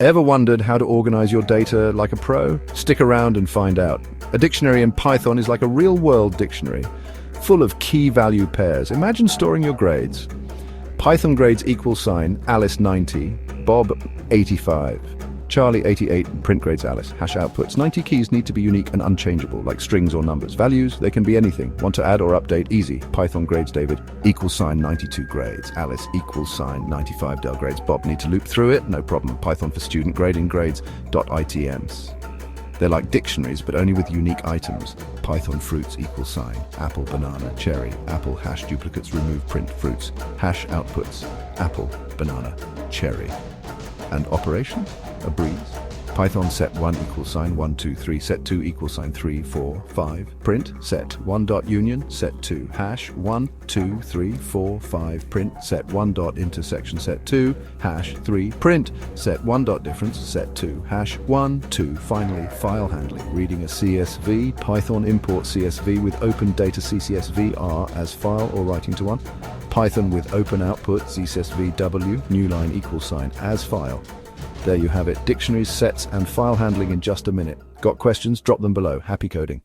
Ever wondered how to organize your data like a pro? Stick around and find out. A dictionary in Python is like a real-world dictionary, full of key value pairs. Imagine storing your grades. Python grades =, Alice 90, Bob 85, Charlie 88, and print grades Alice. Hash outputs. 90 keys need to be unique and unchangeable, like strings or numbers. Values, they can be anything. Want to add or update? Easy. Python grades David =, 92 grades. Alice =, 95 Dell grades. Bob, need to loop through it? No problem. Python for student grading grades.itms. They're like dictionaries, but only with unique items. Python fruits =, apple, banana, cherry, apple, hash duplicates, remove, print, fruits, hash outputs, apple, banana, cherry. And operations? A breeze. Python set1 =, 1, 2, 3, set2 =, 3, 4, 5, print, set1 dot union, set2, hash 1, 2, 3, 4, 5, print, set1 dot intersection, set2, hash 3, print, set1 dot difference, set2, hash 1, 2. Finally, file handling. Reading a CSV, Python import CSV with open data CSVR as file or writing to one. Python with open output CSVW, new line =, as file. There you have it, dictionaries, sets, and file handling in just a minute. Got questions? Drop them below. Happy coding.